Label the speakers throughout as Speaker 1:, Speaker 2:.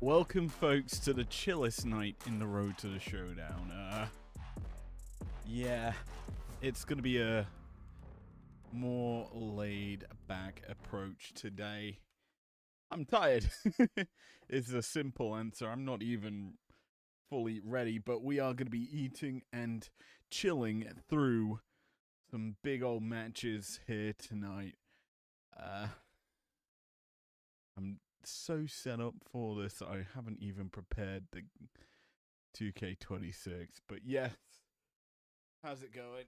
Speaker 1: Welcome, folks, to the chillest night in the road to the showdown. Yeah, it's gonna be a more laid-back approach today. I'm tired. It's a simple answer. I'm not even fully ready, but we are gonna be eating and chilling through some big old matches here tonight. I'm so set up for this, I haven't even prepared the 2K26. But yes, how's it going?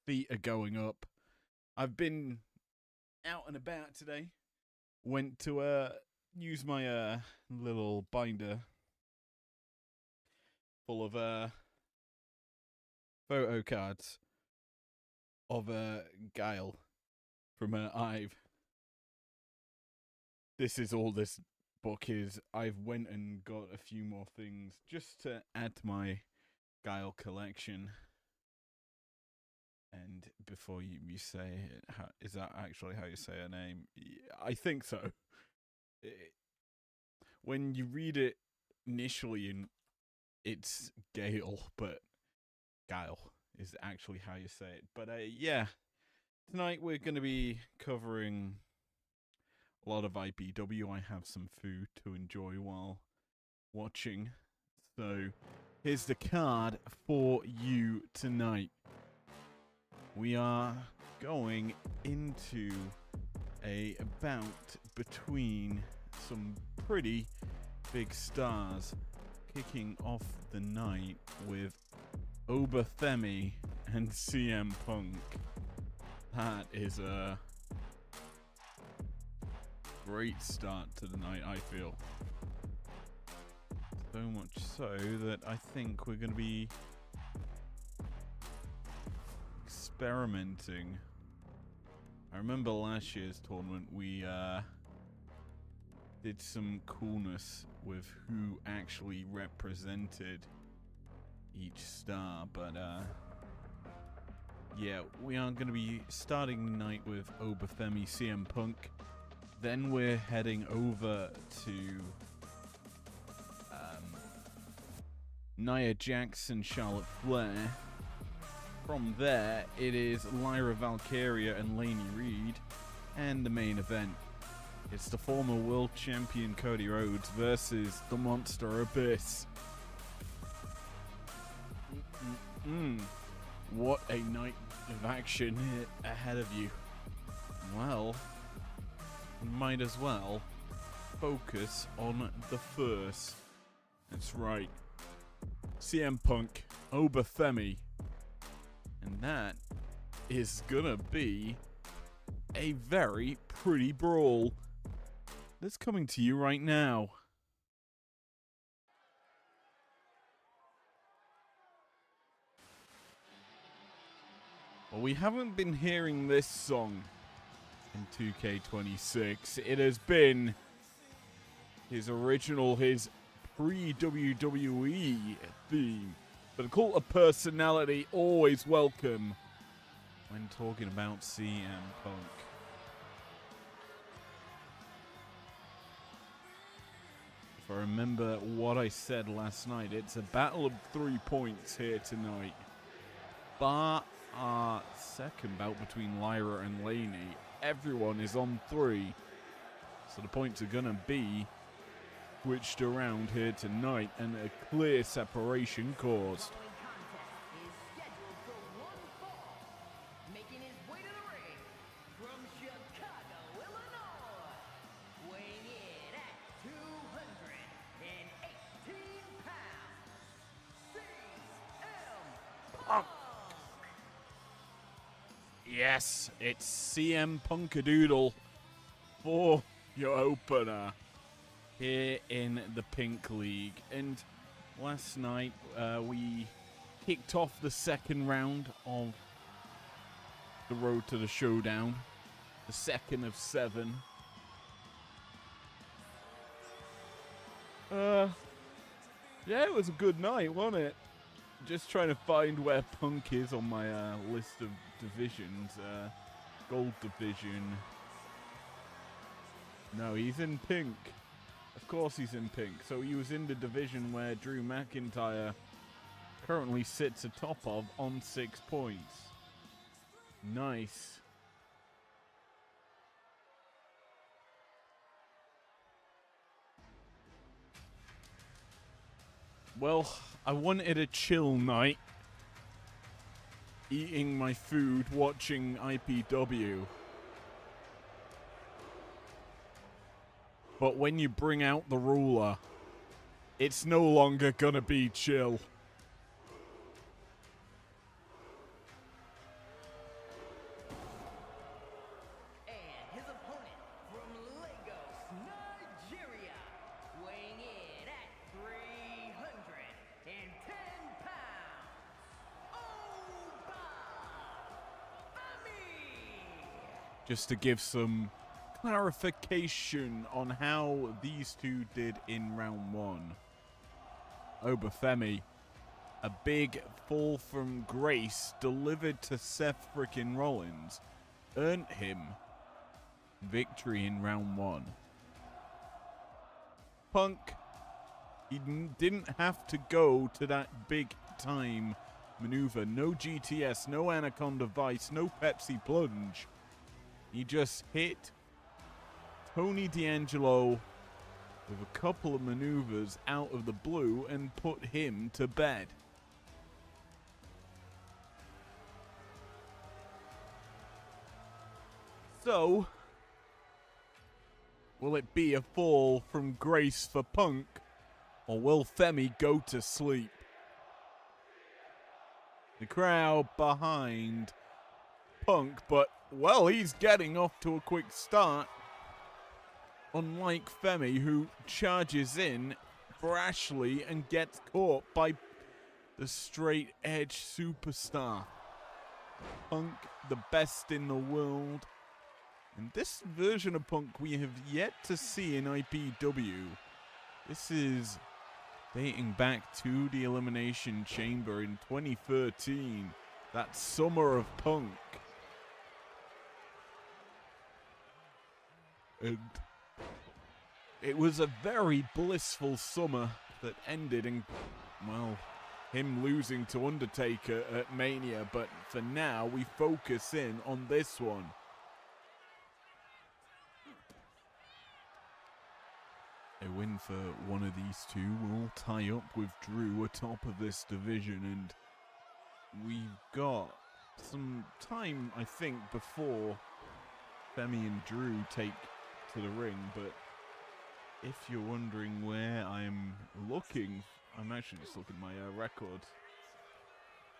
Speaker 1: Feet are going up. I've been out and about today. Went to use my little binder full of photo cards of Guile from Ive. This is all this book is. I've went and got a few more things just to add to my Guile collection. And before you say it, is that actually how you say her name? I think so. When you read it initially, it's Gale, but Guile is actually how you say it. But yeah, tonight we're going to be covering a lot of IPW. I have some food to enjoy while watching. So here's the card for you tonight. We are going into a bout between some pretty big stars, kicking off the night with Obafemi and CM Punk. That is a great start to the night, I feel. So much so that I think we're going to be experimenting. I remember last year's tournament we did some coolness with who actually represented each star, but yeah, we are going to be starting the night with Obafemi, CM Punk. Then we're heading over to Nia Jax, Charlotte Flair. From there, it is Lyra Valkyria and Lainey Reed. And the main event, it's the former world champion Cody Rhodes versus the Monster Abyss. What a night of action ahead of you. Well, might as well focus on the first. That's right. CM Punk, Obafemi. And that is gonna be a very pretty brawl that's coming to you right now. Well, we haven't been hearing this song in 2K26. It has been his pre-WWE theme. But a cult of personality, always welcome when talking about CM Punk. If I remember what I said last night, it's a battle of 3 points here tonight. Bar our second bout between Lyra and Lainey, everyone is on 3. So the points are going to be switched around here tonight and a clear separation caused. Yes, it's CM Punkadoodle for your opener here in the Pink League. And last night we kicked off the second round of the road to the showdown, the second of 7. Yeah, it was a good night, wasn't it? Just trying to find where Punk is on my list of divisions. Gold division. No, he's in pink. Of course he's in pink. So he was in the division where Drew McIntyre currently sits atop of on 6 points. Nice. Well, I wanted a chill night. Eating my food, watching IPW. But when you bring out the ruler, it's no longer gonna be chill.
Speaker 2: And his opponent from Lagos, Nigeria, weighing in at 310 pounds, Obafemi.
Speaker 1: Just to give some clarification on how these two did in round 1. Obafemi, a big fall from grace delivered to Seth frickin' Rollins, earned him victory in round 1. Punk, he didn't have to go to that big time maneuver. No GTS, no Anaconda Vice, no Pepsi Plunge. He just hit Tony D'Angelo with a couple of maneuvers out of the blue and put him to bed. So, will it be a fall from grace for Punk, or will Femi go to sleep? The crowd behind Punk, but, well, he's getting off to a quick start. Unlike Femi, who charges in brashly and gets caught by the straight edge superstar. Punk, the best in the world. And this version of Punk we have yet to see in IPW. This is dating back to the Elimination Chamber in 2013. That summer of Punk. And it was a very blissful summer that ended in, well, him losing to Undertaker at Mania. But for now, we focus in on this one. A win for one of these two will tie up with Drew atop of this division, and we've got some time, I think, before Femi and Drew take to the ring. But if you're wondering where I'm looking, I'm actually just looking at my record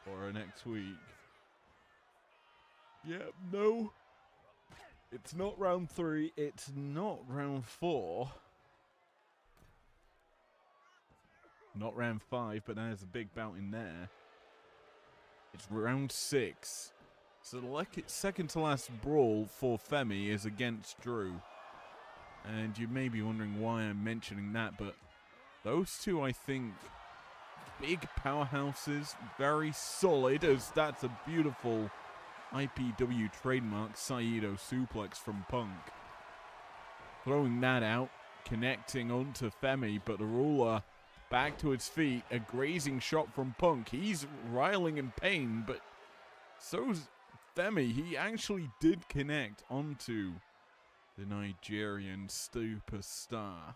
Speaker 1: for next week. Yeah, no, it's not round 3, it's not round 4. Not round 5, but there's a big bout in there. It's round 6. So the second to last brawl for Femi is against Drew. And you may be wondering why I'm mentioning that, but those two, I think, big powerhouses, very solid, as that's a beautiful IPW trademark Saito suplex from Punk. Throwing that out, connecting onto Femi, but the ruler back to its feet, a grazing shot from Punk. He's riling in pain, but so's Femi. He actually did connect onto the Nigerian superstar.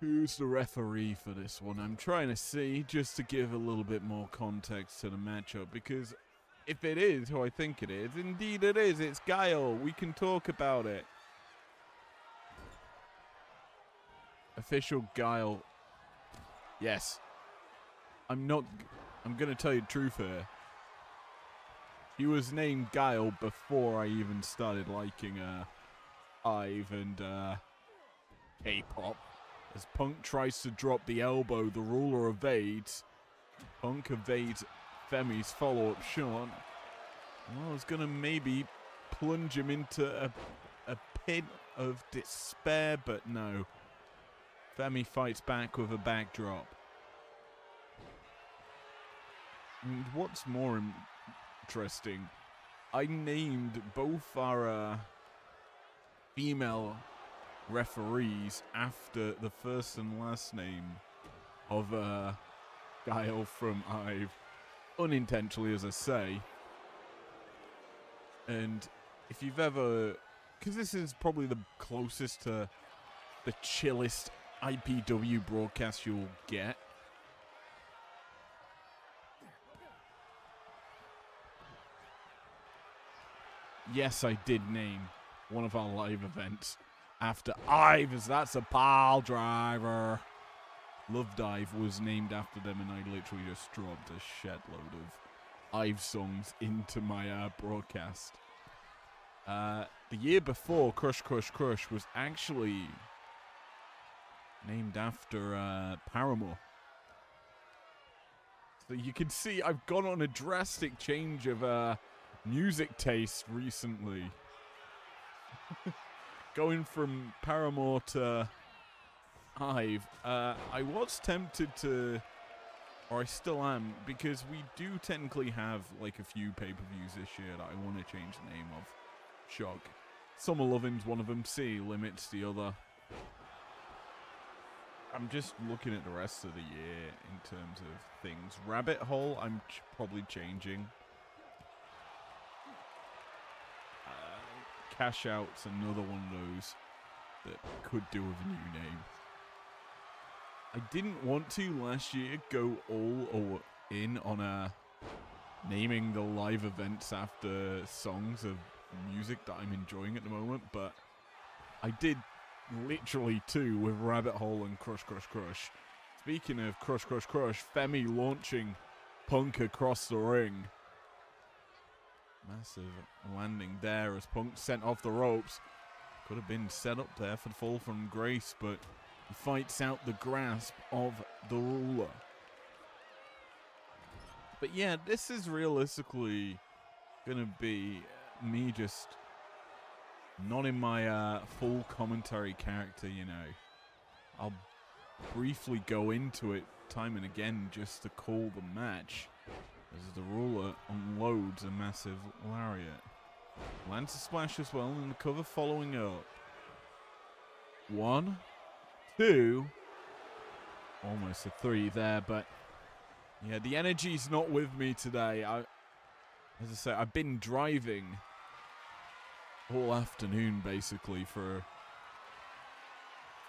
Speaker 1: Who's the referee for this one? I'm trying to see, just to give a little bit more context to the matchup, because if it is who I think it is, indeed it is. It's Guile. We can talk about it. Official Guile. Yes. I'm going to tell you the truth here. He was named Guile before I even started liking Ive and K-pop. As Punk tries to drop the elbow, the ruler evades. Punk evades Femi's follow-up shot. Well, it's going to maybe plunge him into a pit of despair, but no. Femi fights back with a backdrop. And what's more interesting I named both our female referees after the first and last name of Guile from Ive, unintentionally, as I say. And if you've ever, because this is probably the closest to the chillest IPW broadcast you'll get. Yes, I did name one of our live events after Ive, as that's a pile driver. Love Dive was named after them, and I literally just dropped a shitload of Ive songs into my broadcast. The year before, Crush Crush Crush was actually named after Paramore. So you can see I've gone on a drastic change of music taste recently. Going from Paramore to Ive. I was tempted to, or I still am, because we do technically have like a few pay-per-views this year that I want to change the name of. Shock. Summer Loving's one of them, City Limits the other. I'm just looking at the rest of the year in terms of things. Rabbit Hole, I'm probably changing. Cash Out's another one of those that could do with a new name. I didn't want to last year go all in on naming the live events after songs of music that I'm enjoying at the moment, but I did literally two with Rabbit Hole and Crush Crush Crush. Speaking of Crush Crush Crush, Femi launching Punk across the ring. Massive landing there as Punk sent off the ropes. Could have been set up there for the fall from grace, but he fights out the grasp of the ruler. But yeah, this is realistically gonna be me just not in my full commentary character, you know. I'll briefly go into it time and again just to call the match as the ruler unloads a massive lariat. Lands a splash as well, and the cover following up. 1, 2, almost a 3 there, but yeah, the energy's not with me today. As I say, I've been driving all afternoon basically for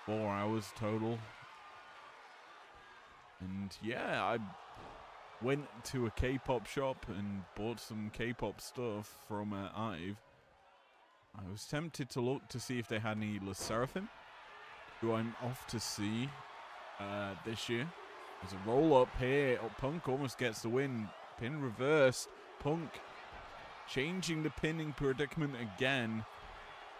Speaker 1: 4 hours total. And yeah, I went to a K-pop shop and bought some K-pop stuff from Ive. I was tempted to look to see if they had any Le Seraphim, who I'm off to see this year. There's a roll-up here. Oh, Punk almost gets the win. Pin reversed. Punk changing the pinning predicament again.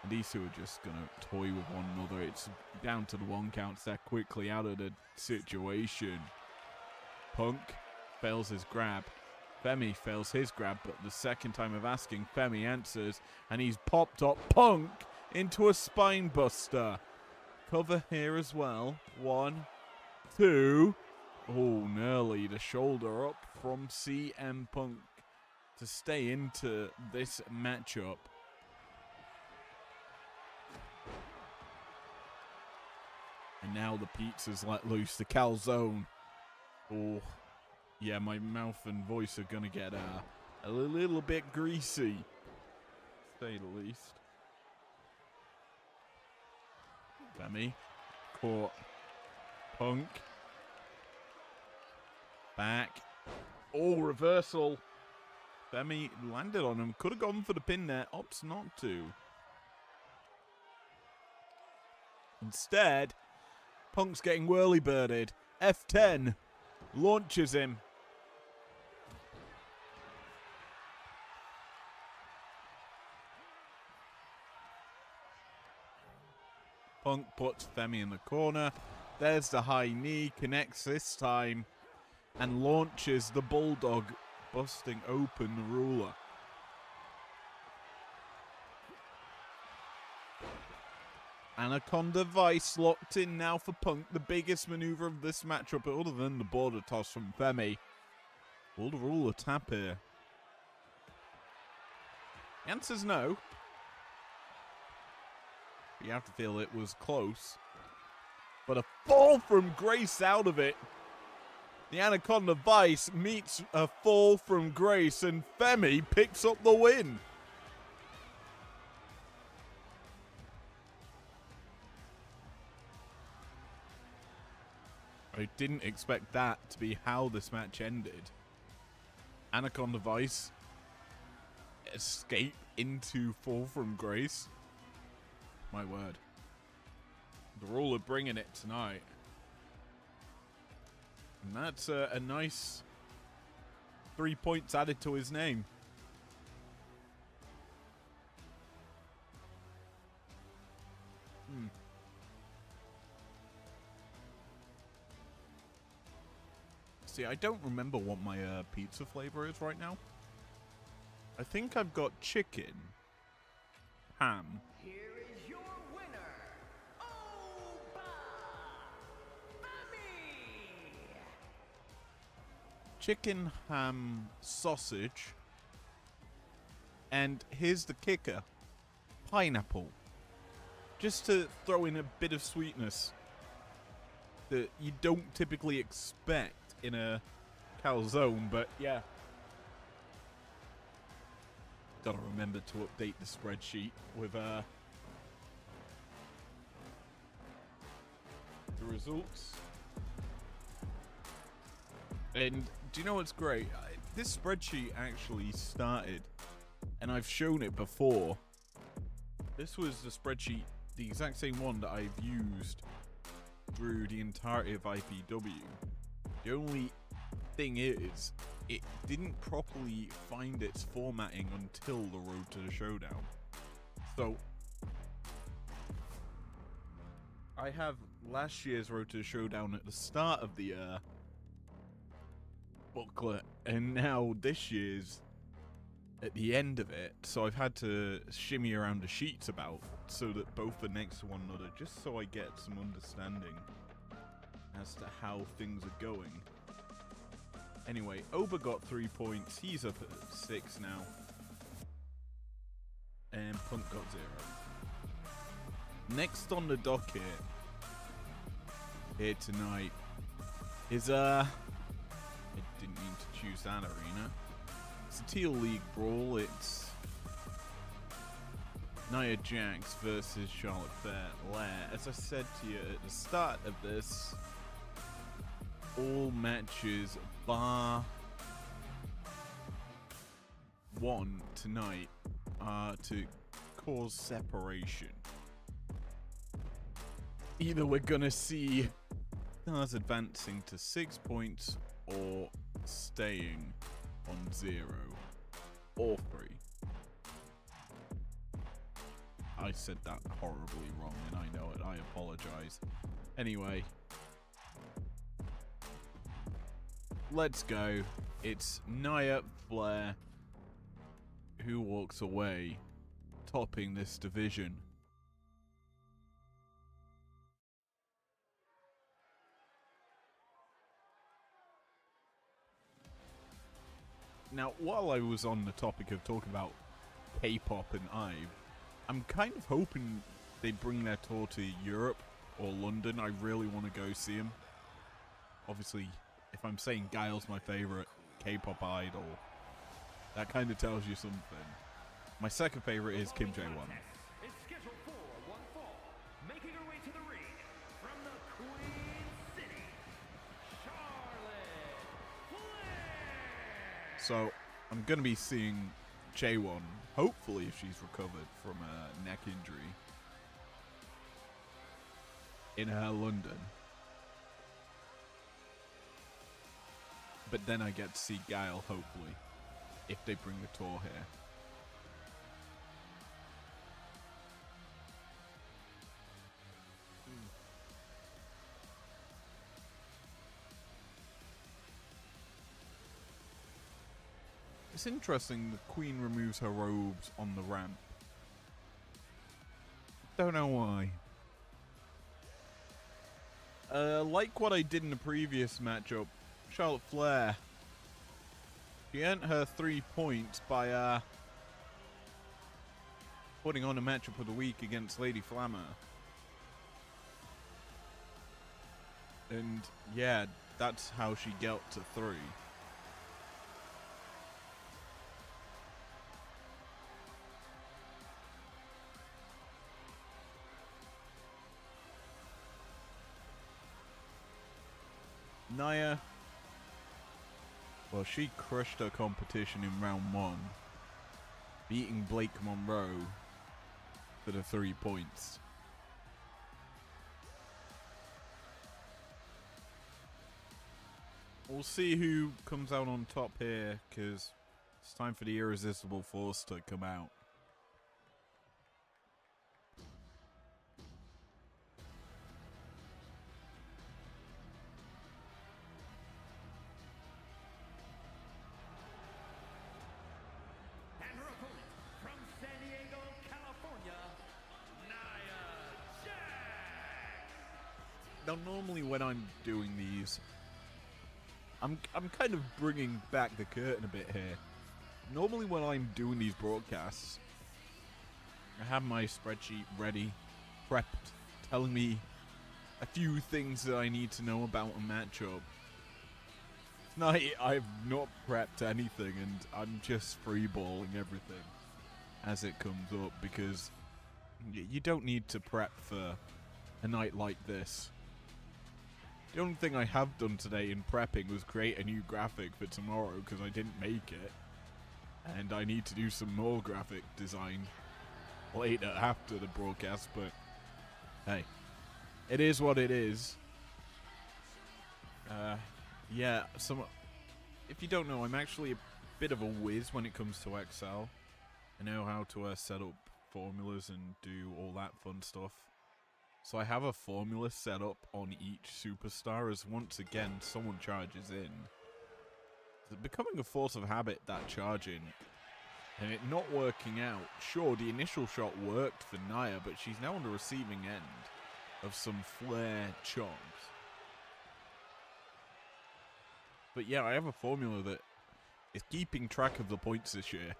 Speaker 1: And these two are just going to toy with one another. It's down to the 1 count. They're quickly out of the situation. Punk fails his grab. Femi fails his grab, but the second time of asking, Femi answers, and he's popped up Punk into a spine buster. Cover here as well. 1, 2. Oh, nearly the shoulder up from CM Punk to stay into this matchup. And now the pizza's let loose, the calzone. Oh, yeah, my mouth and voice are going to get a little bit greasy, to say the least. Femi caught Punk. Back. Oh, reversal. Femi landed on him. Could have gone for the pin there. Opts not to. Instead, Punk's getting whirly-birded. F10 launches him. Punk puts Femi in the corner. There's the high knee. Connects this time. And launches the Bulldog, busting open the ruler. Anaconda Vice locked in now for Punk, the biggest maneuver of this matchup, other than the border toss from Femi. Will the ruler tap here? The answer's no. You have to feel it was close. But a fall from grace out of it. The Anaconda Vice meets a fall from grace, and Femi picks up the win. I didn't expect that to be how this match ended. Anaconda Vice escape into fall from grace. My word. The rule of bringing it tonight. And that's a nice 3 points added to his name. See, I don't remember what my pizza flavor is right now. I think I've got chicken, ham.
Speaker 2: Here is your winner, Oba Femi.
Speaker 1: Chicken, ham, sausage. And here's the kicker. Pineapple. Just to throw in a bit of sweetness that you don't typically expect in a calzone, but yeah. Gotta remember to update the spreadsheet with the results. And do you know what's great? This spreadsheet actually started, and I've shown it before. This was the spreadsheet, the exact same one that I've used through the entirety of IPW. The only thing is, it didn't properly find its formatting until the Road to the Showdown. So, I have last year's Road to the Showdown at the start of the booklet, and now this year's at the end of it. So I've had to shimmy around the sheets about so that both are next to one another, just so I get some understanding as to how things are going. Anyway, Oba got 3 points. He's up at 6 now. And Punk got 0. Next on the docket here tonight is I didn't mean to choose that arena. It's a Teal League brawl. It's Nia Jax versus Charlotte Flair. As I said to you at the start of this, all matches bar one tonight are to cause separation. Either we're gonna see stars advancing to 6 points or staying on 0 or 3. I said that horribly wrong and I know it. I apologize. Anyway, let's go. It's Nia Flair who walks away topping this division. Now, while I was on the topic of talking about K-pop and IVE, I'm kind of hoping they bring their tour to Europe or London. I really want to go see them. Obviously, if I'm saying Guile's my favorite K-pop idol, that kind of tells you something. My second favorite is Kim Jae-won.
Speaker 2: It's scheduled for one fall, making her way to the ring from the Queen City, Charlotte Flair.
Speaker 1: So, I'm going to be seeing Jae-won, hopefully if she's recovered from a neck injury, in her London. But then I get to see Guile, hopefully, if they bring the tour here. It's interesting the Queen removes her robes on the ramp. Don't know why. Like what I did in the previous matchup, Charlotte Flair, she earned her 3 points by putting on a matchup of the week against Lady Flammer. And yeah, that's how she got to 3. Nia, well, she crushed her competition in round 1, beating Blake Monroe for the 3 points. We'll see who comes out on top here, because it's time for the Irresistible Force to come out.
Speaker 2: And her opponent from San Diego, California, Nia Jax.
Speaker 1: Now, normally when I'm doing these, I'm kind of bringing back the curtain a bit here. Normally when I'm doing these broadcasts, I have my spreadsheet ready, prepped, telling me a few things that I need to know about a matchup. Tonight, I've not prepped anything, and I'm just freeballing everything as it comes up, because you don't need to prep for a night like this. The only thing I have done today in prepping was create a new graphic for tomorrow, because I didn't make it. And I need to do some more graphic design later after the broadcast, but hey, it is what it is. Yeah, if you don't know, I'm actually a bit of a whiz when it comes to Excel. I know how to set up formulas and do all that fun stuff. So I have a formula set up on each superstar as once again someone charges in. It's becoming a force of habit, that charging, and it not working out. Sure, the initial shot worked for Nia, but she's now on the receiving end of some flare chomps. But yeah, I have a formula that is keeping track of the points this year,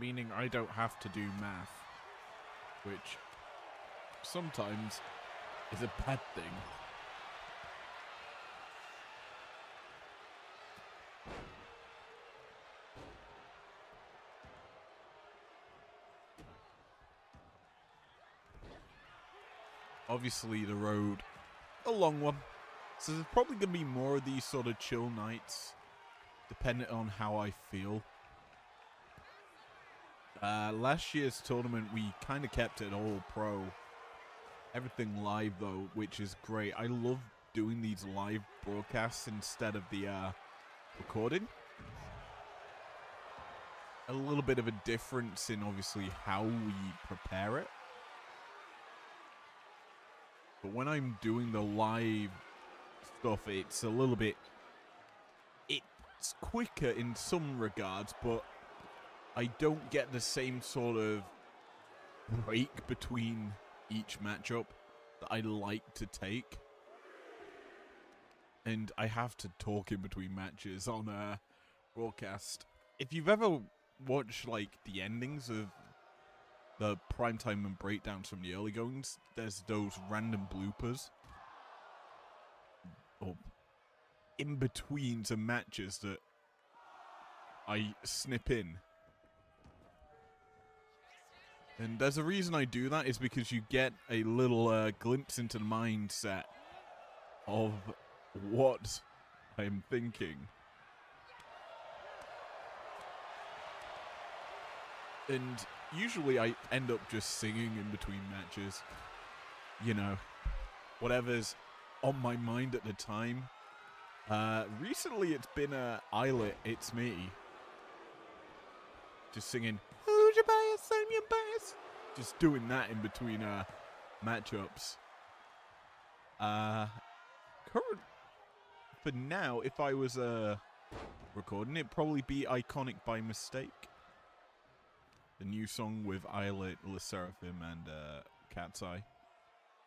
Speaker 1: meaning I don't have to do math, which sometimes is a bad thing. Obviously the road, a long one, so there's probably going to be more of these sort of chill nights, depending on how I feel. Last year's tournament, we kind of kept it all pro. Everything live, though, which is great. I love doing these live broadcasts instead of the recording. A little bit of a difference in, obviously, how we prepare it. But when I'm doing the live stuff, it's a little bit... It's quicker in some regards, but I don't get the same sort of break between each matchup that I like to take. And I have to talk in between matches on a broadcast. If you've ever watched, like, the endings of the primetime and breakdowns from the early goings, there's those random bloopers. Or in between some matches that I snip in. And there's a reason I do that, is because you get a little glimpse into the mindset of what I'm thinking. And usually I end up just singing in between matches. You know, whatever's on my mind at the time. Recently it's been Islet, It's Me. Just singing, who's your bias, I'm your bias. Just doing that in between matchups. For now, if I was recording, it'd probably be Iconic by Mistake. The new song with Islet, Le Seraphim, and Cat's Eye.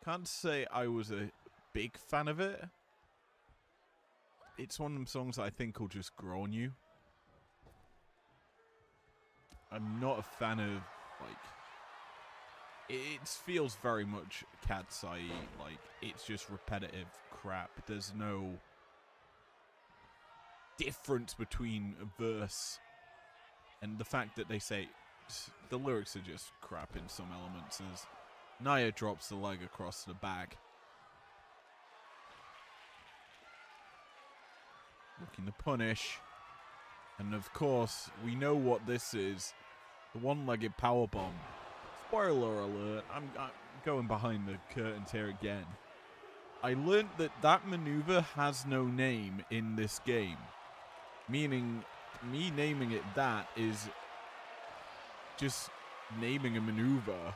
Speaker 1: Can't say I was a big fan of it. It's one of them songs that I think will just grow on you. I'm not a fan of, like, it feels very much cat's eye, like it's just repetitive crap. There's no difference between a verse and the fact that they say the lyrics are just crap in some elements. As Nia drops the leg across the back, looking to punish, and of course we know what this is: the one-legged powerbomb. Spoiler alert, I'm going behind the curtains here again. I learned that maneuver has no name in this game, meaning me naming it that is just naming a maneuver.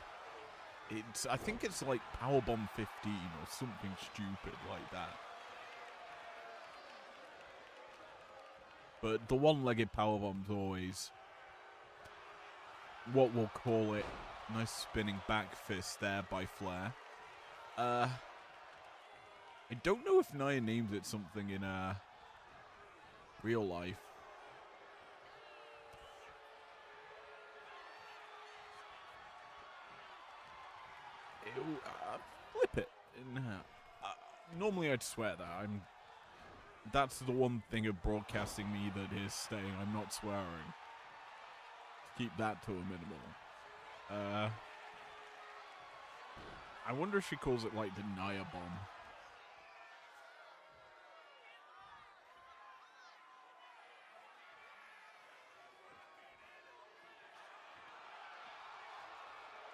Speaker 1: I think it's like Powerbomb 15 or something stupid like that. But the one-legged powerbomb's always what we'll call it. Nice spinning back fist there by Flair. I don't know if Nia named it something in real life. Flip it. Nah. Normally I'd swear that. That's the one thing of broadcasting me that is staying. I'm not swearing. Keep that to a minimum. I wonder if she calls it like the Nia bomb.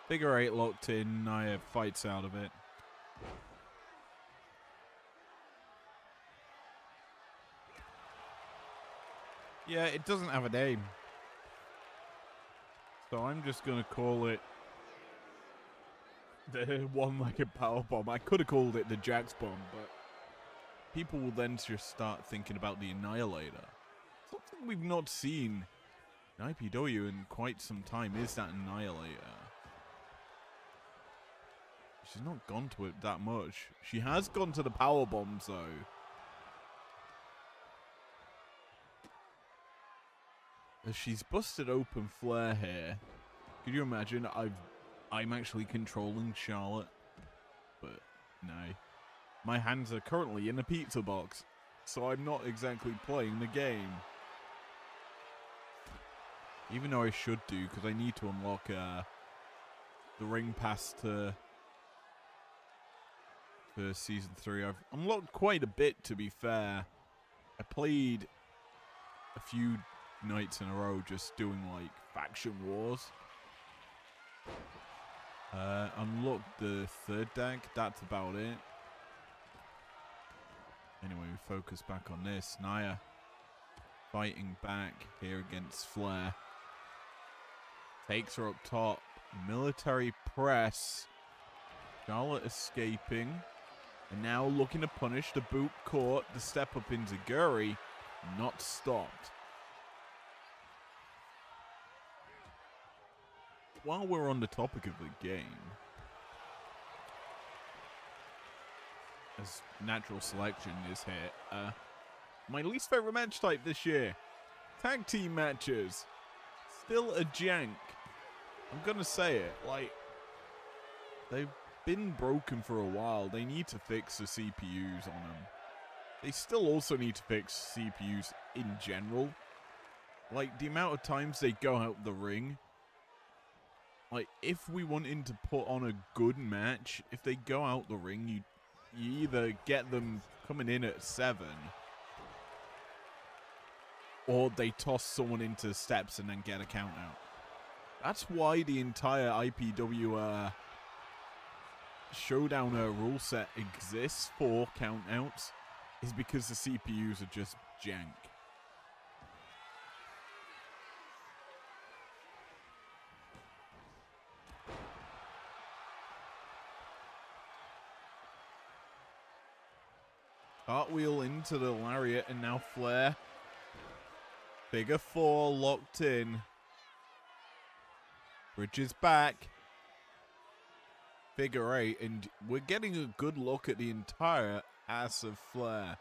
Speaker 1: Figure 8 locked in. Nia fights out of it. Yeah, it doesn't have a name. So I'm just going to call it the one-legged powerbomb. I could have called it the Jax bomb, but people will then just start thinking about the Annihilator. Something we've not seen in IPW in quite some time is that Annihilator. She's not gone to it that much. She has gone to the power bombs though. As she's busted open Flair here. Could you imagine? I'm actually controlling Charlotte, but no. My hands are currently in a pizza box, so I'm not exactly playing the game. Even though I should do, because I need to unlock the ring pass for Season 3. I've unlocked quite a bit, to be fair. I played a few nights in a row just doing, like, faction wars. Unlocked the third deck. That's about it. Anyway, we focus back on this. Nia fighting back here against Flair. Takes her up top. Military press. Charlotte escaping. And now looking to punish the boot caught. The step up into Guri. Not stopped. While we're on the topic of the game, as natural selection is here, my least favorite match type this year, tag team matches. Still a jank. I'm gonna say it, like, they've been broken for a while. They need to fix the CPUs on them. They still also need to fix CPUs in general. Like, the amount of times they go out the ring. Like, if we wanted to put on a good match, if they go out the ring, you either get them coming in at 7, or they toss someone into steps and then get a count out. That's why the entire IPW showdown rule set exists for countouts, is because the CPUs are just jank. Cartwheel into the lariat, and now Flair. Figure 4 locked in. Bridges back. Figure 8, and we're getting a good look at the entire ass of Flair.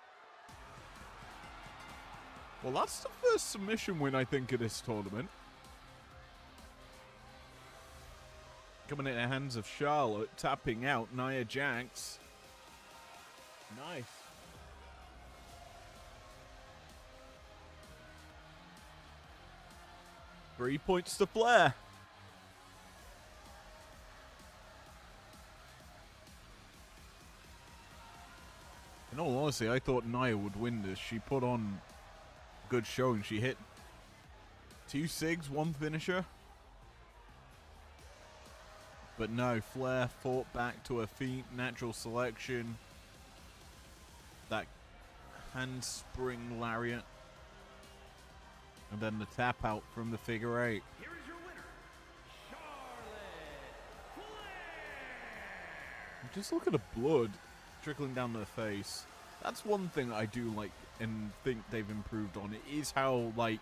Speaker 1: Well, that's the first submission win, I think, of this tournament. coming in the hands of Charlotte, tapping out Nia Jax. Nice. Three points to Flair. In all honesty, I thought Nia would win this. She put on a good showing. She hit 2 SIGs, 1 finisher. But no, Flair fought back to her feet. Natural selection. That handspring lariat. And then the tap out from the figure 8.
Speaker 2: Here is your winner, Charlotte Flair.
Speaker 1: Just look at the blood trickling down their face. That's one thing I do like and think they've improved on. It is how, like,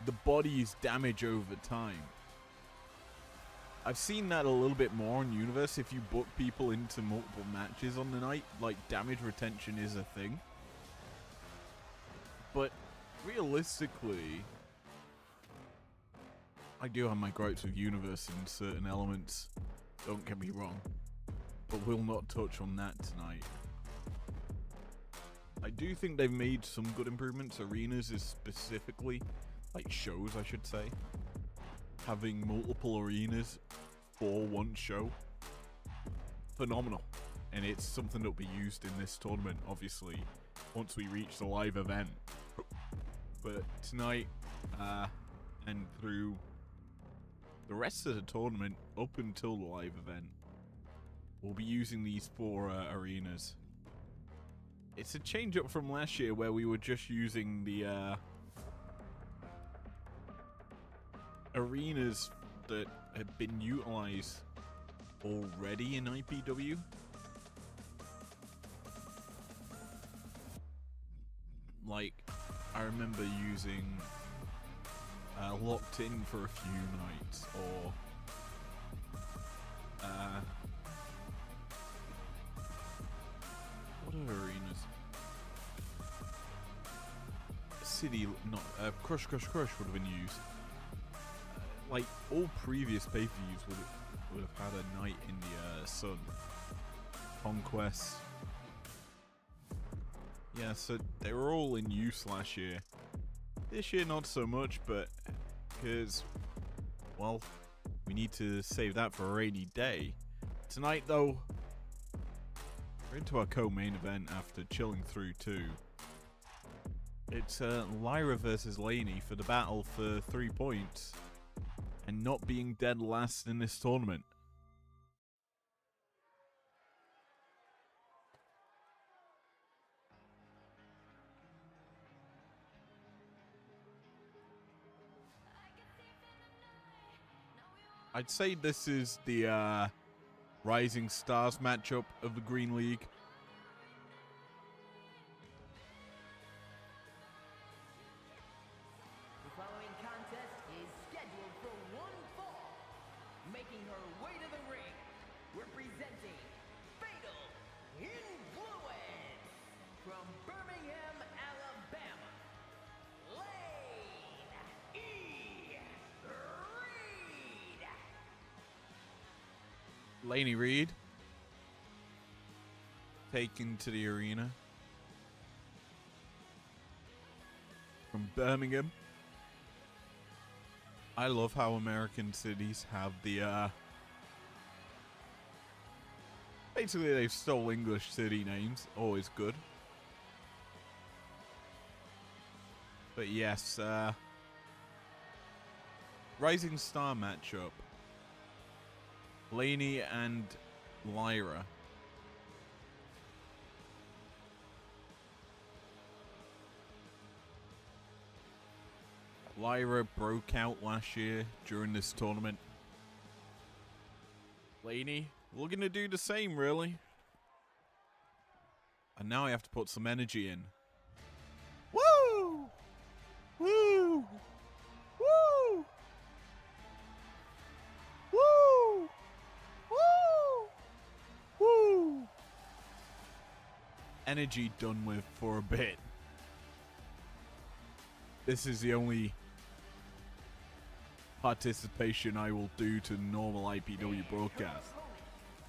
Speaker 1: the body's damage over time. I've seen that a little bit more on Universe. If you book people into multiple matches on the night, like, damage retention is a thing. But realistically, I do have my gripes with Universe in certain elements. Don't get me wrong. But we'll not touch on that tonight. I do think they've made some good improvements. Arenas is specifically, like shows I should say, having multiple arenas for one show. Phenomenal. And it's something that will be used in this tournament, obviously, once we reach the live event. But tonight, and through the rest of the tournament, up until the live event, we'll be using these 4 arenas. It's a change up from last year where we were just using the arenas that have been utilized already in IPW. Like, I remember using Locked In for a few nights, or what other arenas? City, not Crush would have been used. Like all previous pay-per-views would have had a night in the sun. Conquest. Yeah, so they were all in use last year. This year not so much, but because, well, we need to save that for a rainy day. Tonight though, we're into our co-main event after chilling through 2. It's Lyra versus Laney for the battle for 3 points and not being dead last in this tournament. I'd say this is the Rising Stars matchup of the Green League.
Speaker 2: The following contest is scheduled for one fall. Making her way to the ring, we're presenting Fatal Influence from Birmingham, Alabama. Lane E. Reed.
Speaker 1: Laney Reed taken to the arena from Birmingham. I love how American cities have the basically they've stole English city names, always good. But yes, Rising Star matchup. Laney and Lyra. Lyra broke out last year during this tournament. Laney, we're gonna do the same, really. And now I have to put some energy in. Woo! Woo! Woo! Woo! Woo! Woo! Energy done with for a bit. This is the only participation I will do to normal IPW broadcast.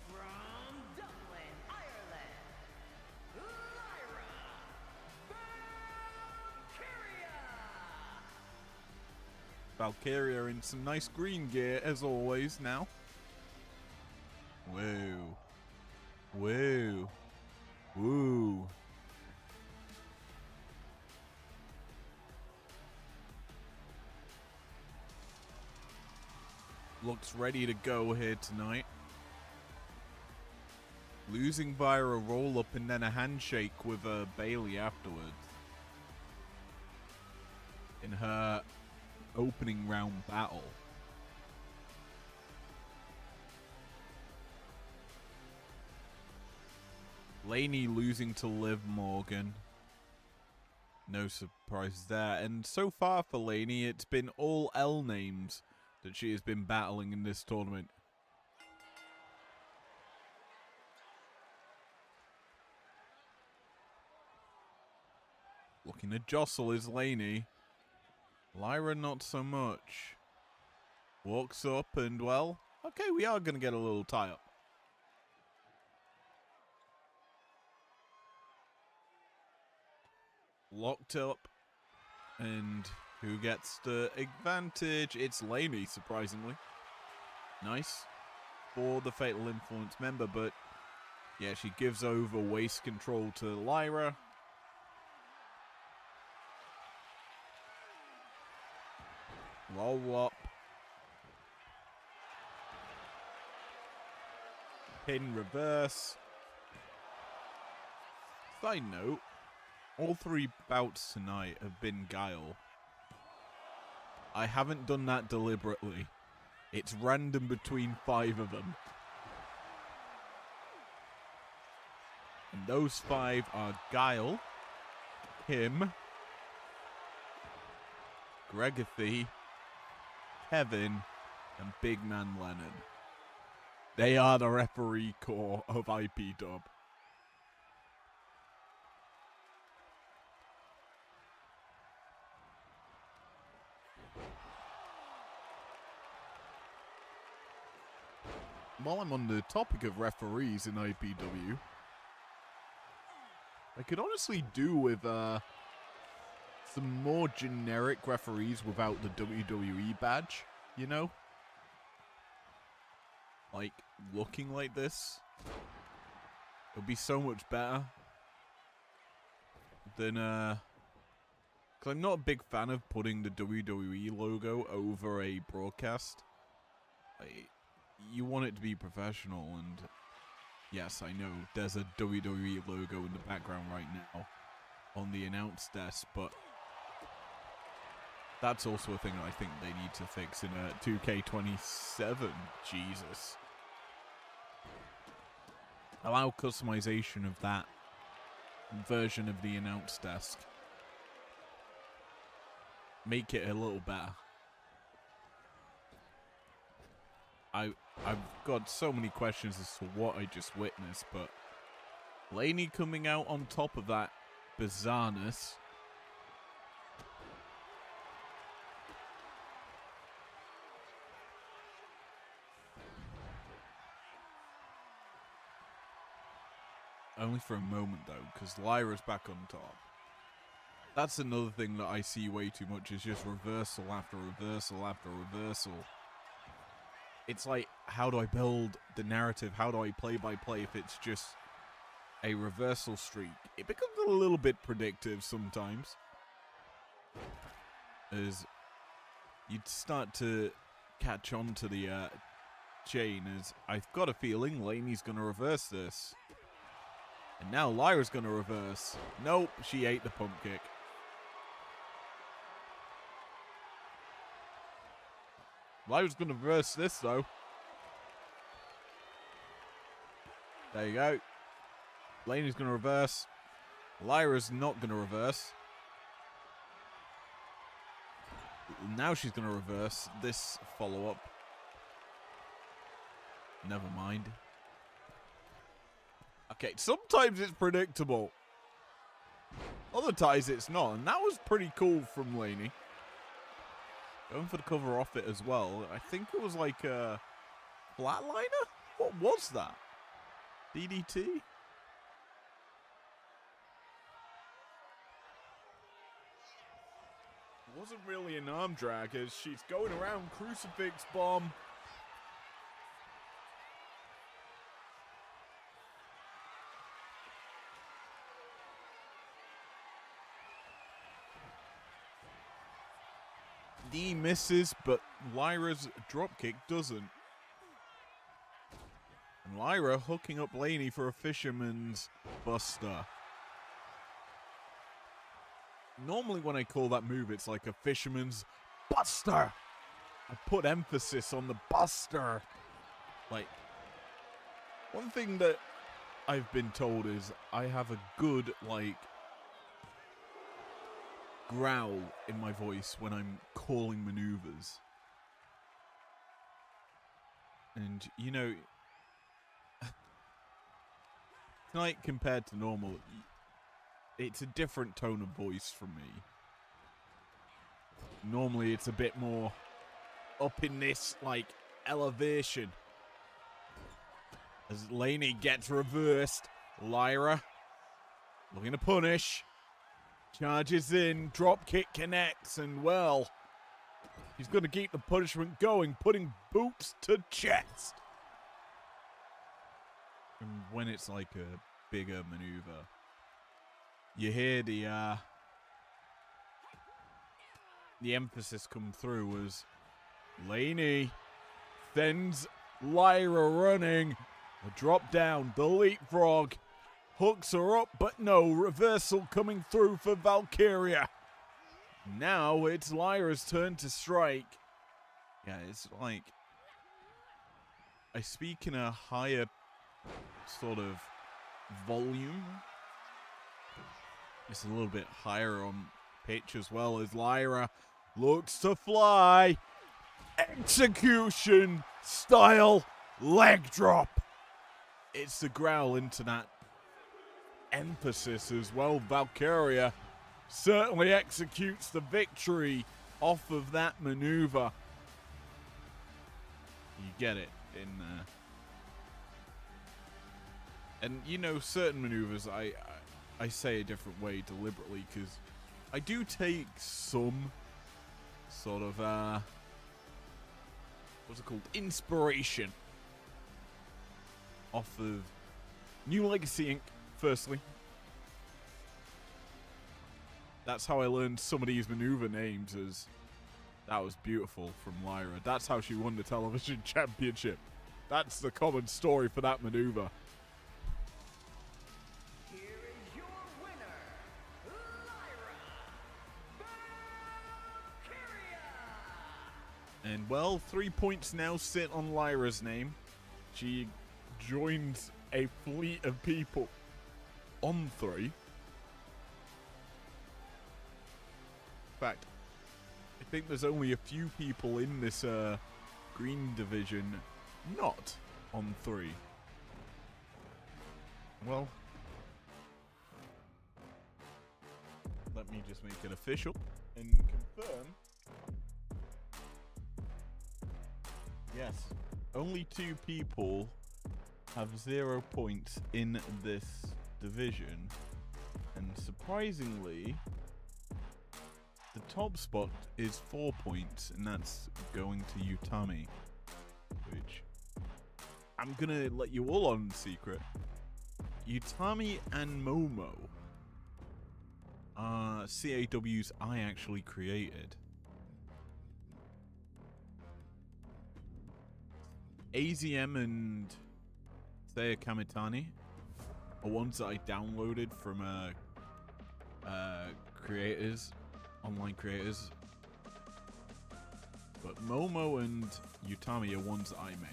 Speaker 2: From Dublin, Ireland, Lyra
Speaker 1: Valkyria in some nice green gear as always now. Whoa. Whoa. Woo. Looks ready to go here tonight. Losing via a roll-up and then a handshake with Bailey afterwards. In her opening round battle. Lainey losing to Liv Morgan. No surprise there. And so far for Lainey, it's been all L names that she has been battling in this tournament. Looking to jostle is Lainey. Lyra not so much. Walks up and, well, okay, we are going to get a little tie-up. Locked up. And who gets the advantage? It's Lainey, surprisingly. Nice. For the Fatal Influence member, but yeah, she gives over waist control to Lyra. Roll up. Pin reverse. Side note, all three bouts tonight have been Guile. I haven't done that deliberately. It's random between 5 of them. And those 5 are Guile, Kim, Gregathy, Kevin, and Big Man Leonard. They are the referee core of IPW. While I'm on the topic of referees in IPW, I could honestly do with some more generic referees without the WWE badge, you know? Like, looking like this. It would be so much better than, because I'm not a big fan of putting the WWE logo over a broadcast. You want it to be professional, and yes, I know there's a WWE logo in the background right now on the announce desk, but that's also a thing I think they need to fix in 2K27. Jesus. Allow customization of that version of the announce desk. Make it a little better. I've got so many questions as to what I just witnessed, but Lainey coming out on top of that bizarreness. Only for a moment, though, because Lyra's back on top. That's another thing that I see way too much, is just reversal after reversal after reversal. It's like, how do I build the narrative? How do I play by play if it's just a reversal streak? It becomes a little bit predictive sometimes, as you'd start to catch on to the chain. As I've got a feeling Lainey's going to reverse this. And now Lyra's going to reverse. Nope, she ate the pump kick. Lyra's going to reverse this, though. There you go. Lainey's going to reverse. Lyra's not going to reverse. Now she's going to reverse this follow-up. Never mind. Okay, sometimes it's predictable. Other times it's not, and that was pretty cool from Lainey. Going for the cover off it as well. I think it was like a flatliner? What was that? DDT? Wasn't really an arm drag as she's going around crucifix bomb. D misses, but Lyra's dropkick doesn't. And Lyra hooking up Laney for a fisherman's buster. Normally when I call that move, it's like a fisherman's buster. I put emphasis on the buster. Like, one thing that I've been told is I have a good, like, growl in my voice when I'm calling maneuvers. And, you know, tonight compared to normal, it's a different tone of voice from me. Normally it's a bit more up in this, like, elevation. As Laney gets reversed, Lyra looking to punish. Charges in, drop kick connects, and well, he's going to keep the punishment going, putting boots to chest. And when it's like a bigger maneuver, you hear the emphasis come through as Laney sends Lyra running. A drop down, the leapfrog. Hooks her up, but no, reversal coming through for Valkyria. Now it's Lyra's turn to strike. Yeah, it's like, I speak in a higher sort of volume. It's a little bit higher on pitch as well as Lyra looks to fly. Execution style leg drop. It's the growl into that emphasis as well. Valkyria certainly executes the victory off of that maneuver. You get it in and you know, certain maneuvers I say a different way deliberately because I do take some sort of what's it called, inspiration off of New Legacy Inc. Firstly, that's how I learned some of these maneuver names. As that was beautiful from Lyra. That's how she won the television championship. That's the common story for that maneuver.
Speaker 2: Here is your winner, Lyra Valkyria.
Speaker 1: And well, 3 points now sit on Lyra's name. She joins a fleet of people on 3. In fact, I think there's only a few people in this green division not on 3. Well, let me just make it official and confirm. Yes, only 2 people have 0 points in this division, and surprisingly the top spot is 4 points, and that's going to Utami, which I'm gonna let you all on secret. Utami and Momo are CAWs I actually created. AZM and Saya Kamitani are ones that I downloaded from creators, online creators. But Momo and Utami are ones that I made.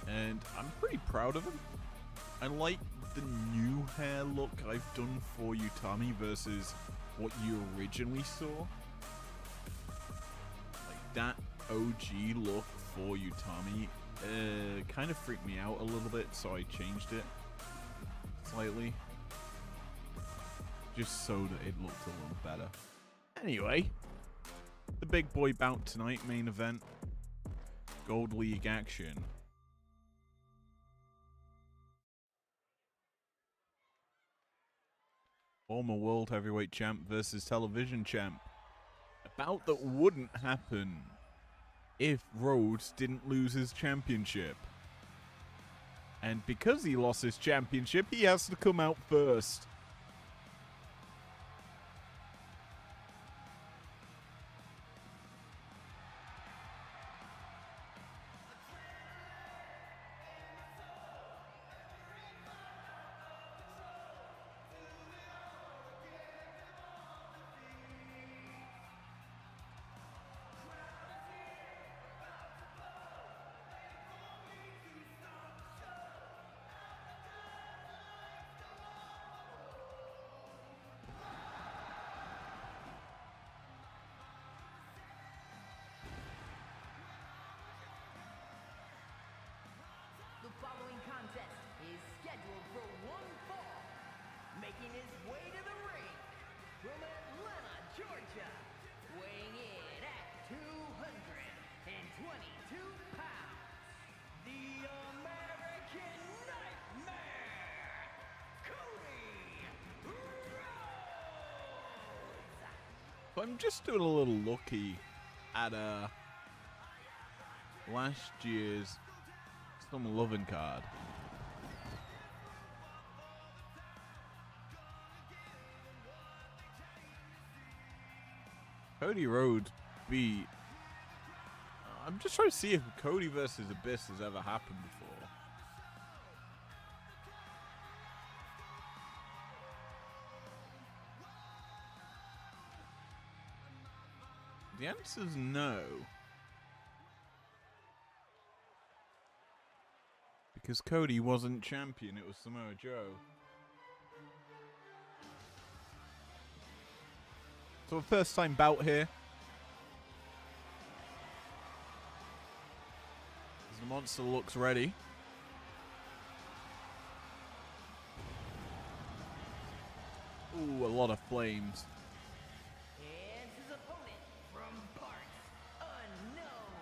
Speaker 1: And I'm pretty proud of them. I like the new hair look I've done for Utami versus what you originally saw. Like that OG look for Utami kind of freaked me out a little bit, so I changed it slightly. just so that it looked a little better. Anyway, the big boy bout tonight, main event, Gold League action. Former World Heavyweight Champ versus Television Champ. A bout that wouldn't happen if Rhodes didn't lose his championship. And because he lost his championship, he has to come out first.
Speaker 2: The following contest is scheduled for one fall. Making his way to the ring from Atlanta, Georgia, weighing in at 222 pounds, the American Nightmare, Cody Rhodes!
Speaker 1: So I'm just doing a little looky at last year's Some Lovin' card. Cody Rhodes beat... I'm just trying to see if Cody versus Abyss has ever happened before. The answer's no. Because Cody wasn't champion, it was Samoa Joe. So a first time bout here. As the monster looks ready. Ooh, a lot of flames.
Speaker 2: And his opponent from parts unknown,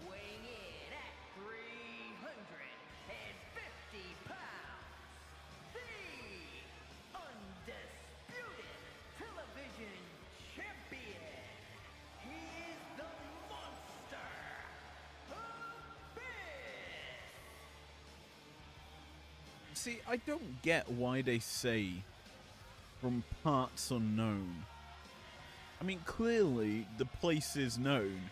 Speaker 2: weighing in at 350 pounds, the undisputed television champion. He is the monster, Abyss.
Speaker 1: See, I don't get why they say from parts unknown. I mean, clearly the place is known.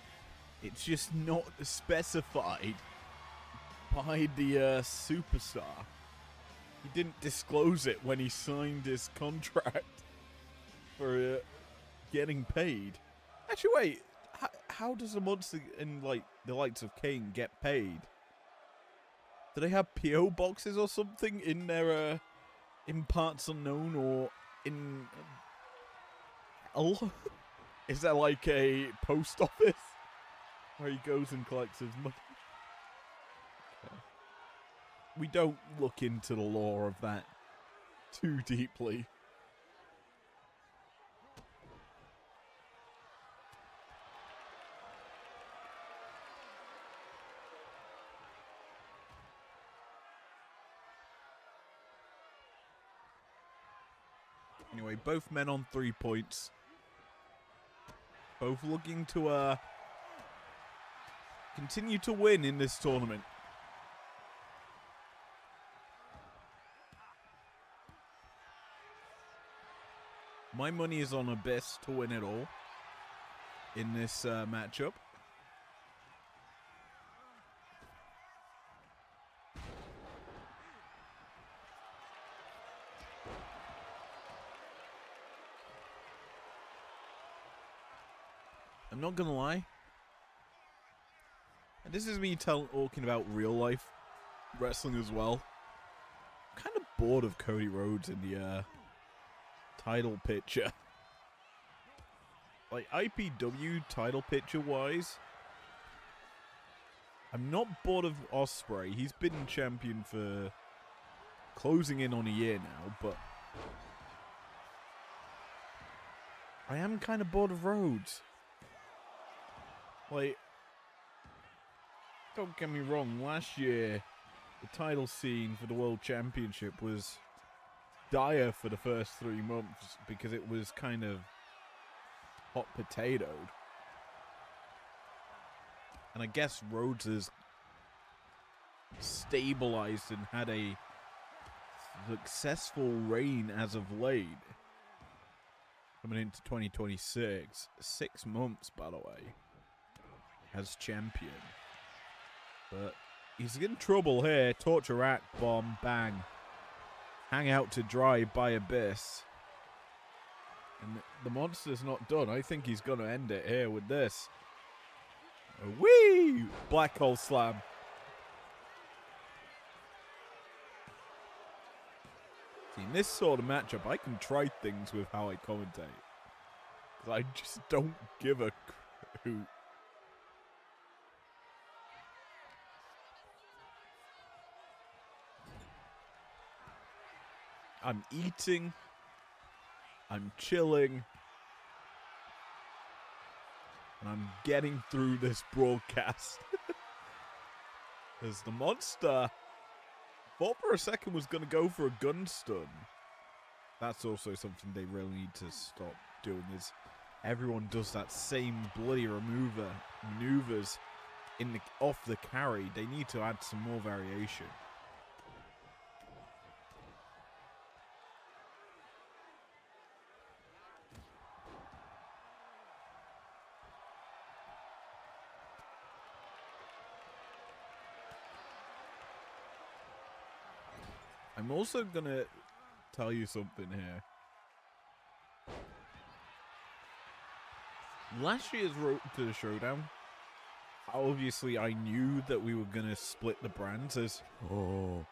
Speaker 1: It's just not specified by the superstar. He didn't disclose it when he signed his contract for getting paid. Actually, wait. How does a monster in like the likes of Kane get paid? Do they have PO boxes or something in their in parts unknown or in? Is there like a post office where he goes and collects his money? Okay. We don't look into the lore of that too deeply. Anyway, both men on 3 points. Both looking to continue to win in this tournament. My money is on Abyss to win it all in this matchup. I'm not gonna lie. And this is me talking about real life wrestling as well. I'm kind of bored of Cody Rhodes in the title picture. Like IPW title picture wise, I'm not bored of Ospreay. He's been champion for closing in on a year now, but I am kind of bored of Rhodes. Like, don't get me wrong, last year, the title scene for the World Championship was dire for the first 3 months because it was kind of hot potatoed. And I guess Rhodes has stabilized and had a successful reign as of late. Coming into 2026, 6 months, by the way, as champion. But he's in trouble here. Torture rack, bomb, bang. Hang out to dry by Abyss. And the monster's not done. I think he's going to end it here with this. Whee! Black hole slam. See, in this sort of matchup, I can try things with how I commentate. Because I just don't give a hoot. I'm eating. I'm chilling. And I'm getting through this broadcast. As the monster thought for a second was going to go for a gun stun. That's also something they really need to stop doing, is everyone does that same bloody maneuvers in the off the carry. They need to add some more variation. I'm also going to tell you something here. Last year's Road to the Showdown, obviously I knew that we were going to split the brands as... Oh.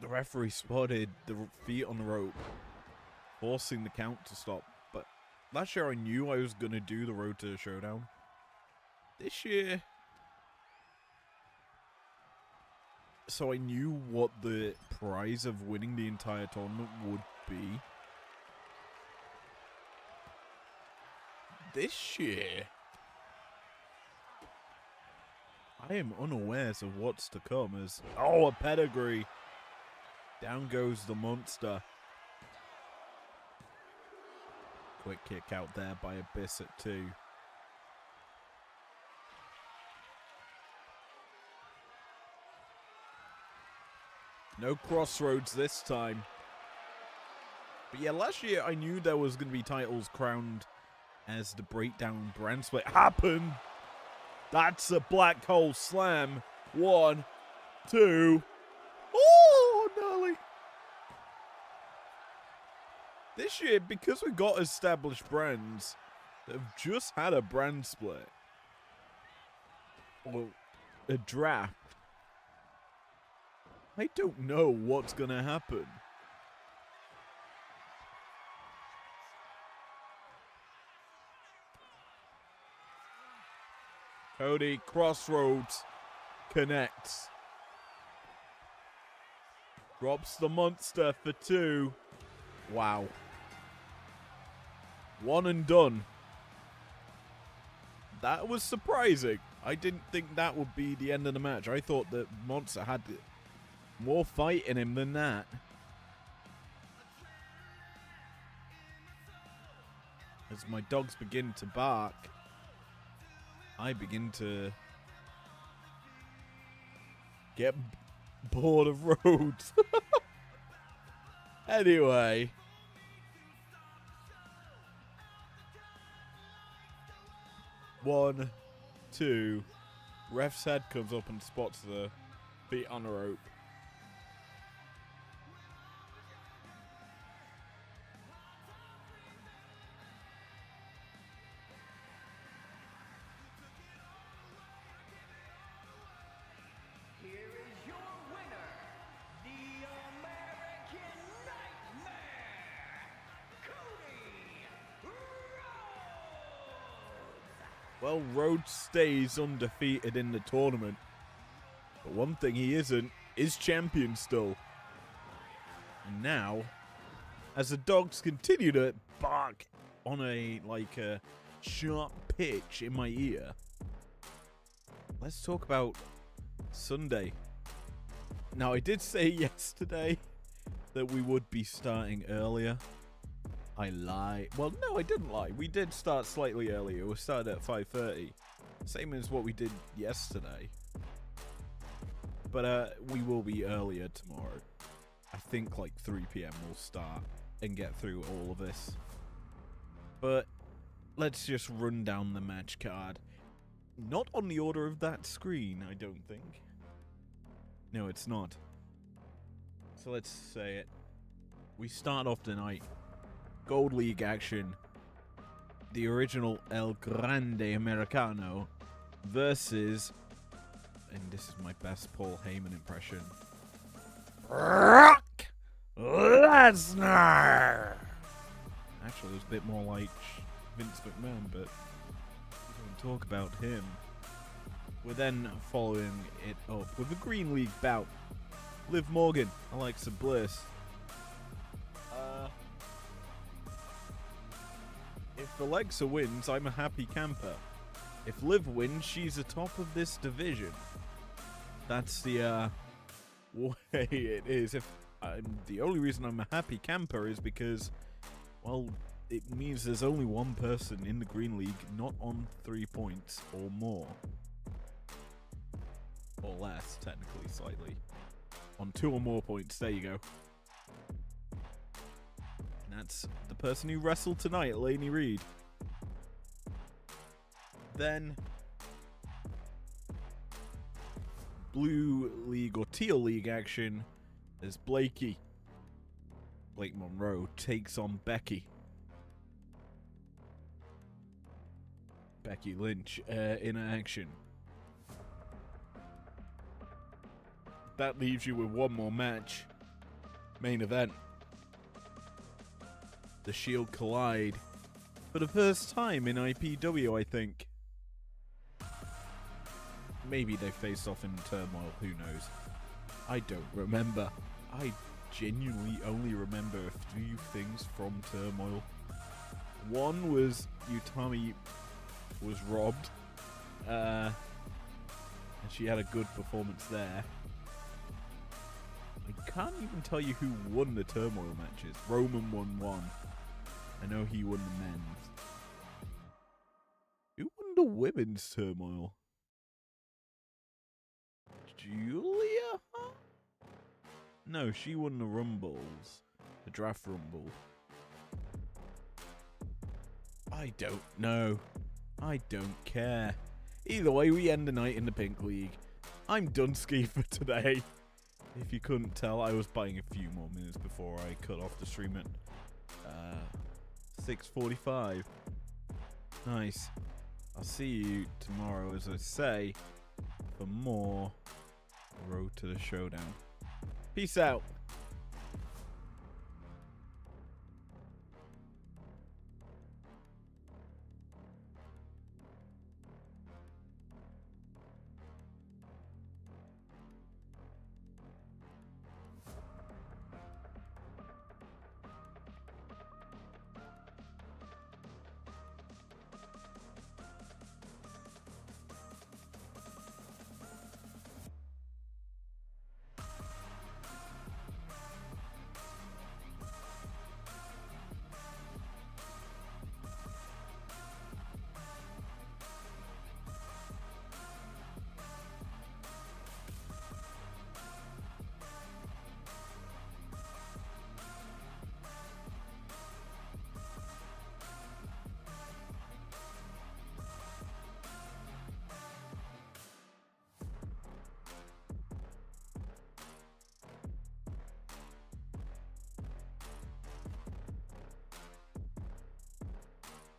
Speaker 1: The referee spotted the feet on the rope, forcing the count to stop. But last year I knew I was going to do the Road to the Showdown. This year... So I knew what the prize of winning the entire tournament would be. This year, I am unawares of what's to come as... Oh, a pedigree. Down goes the monster. Quick kick out there by Abyss at 2. No crossroads this time. But yeah, last year I knew there was going to be titles crowned as the breakdown brand split happened. That's a black hole slam. 1, 2. Oh, gnarly. This year, because we got established brands that have just had a brand split, or a draft, I don't know what's going to happen. Cody, crossroads, connects. Drops the monster for 2. Wow. 1 and done. That was surprising. I didn't think that would be the end of the match. I thought that Monster had more fight in him than that. As my dogs begin to bark, I begin to get bored of Rhodes. Anyway. One, 2. Ref's head comes up and spots the feet on the rope. Well, Rhodes stays undefeated in the tournament. But one thing he isn't is champion still. And now, as the dogs continue to bark on a sharp pitch in my ear. Let's talk about Sunday. Now, I did say yesterday that we would be starting earlier. I lied. Well, no, I didn't lie. We did start slightly earlier. We started at 5:30. Same as what we did yesterday. But we will be earlier tomorrow. I think like 3 p.m. we'll start and get through all of this. But let's just run down the match card. Not on the order of that screen, I don't think. No, it's not. So let's say it. We start off tonight. Gold League action. The original El Grande Americano versus, and this is my best Paul Heyman impression, Brock Lesnar. Actually, it was a bit more like Vince McMahon, but we don't talk about him. We're then following it up with the Green League bout. Liv Morgan, Alexa Bliss. If Alexa wins, I'm a happy camper. If Liv wins, she's atop of this division. That's the way it is. The only reason I'm a happy camper is because, well, it means there's only one person in the Green League not on 3 points or more. Or less, technically, slightly. On 2 or more points, there you go. And that's the person who wrestled tonight, Lainey Reed. Then, Blue League or Teal League action as Blake Monroe takes on Becky Lynch in action. That leaves you with one more match. Main event. The Shield collide for the first time in IPW, I think. Maybe they face off in Turmoil, who knows. I don't remember. I genuinely only remember a few things from Turmoil. One was Utami was robbed. And she had a good performance there. I can't even tell you who won the Turmoil matches. Roman won one. I know he won the men's. Who won the women's Turmoil? Julia? No, she won the Rumbles. The Draft Rumble. I don't know. I don't care. Either way, we end the night in the Pink League. I'm done ski for today. If you couldn't tell, I was buying a few more minutes before I cut off the stream at 6:45. Nice. I'll see you tomorrow, as I say, for more Road to the Showdown. Peace out.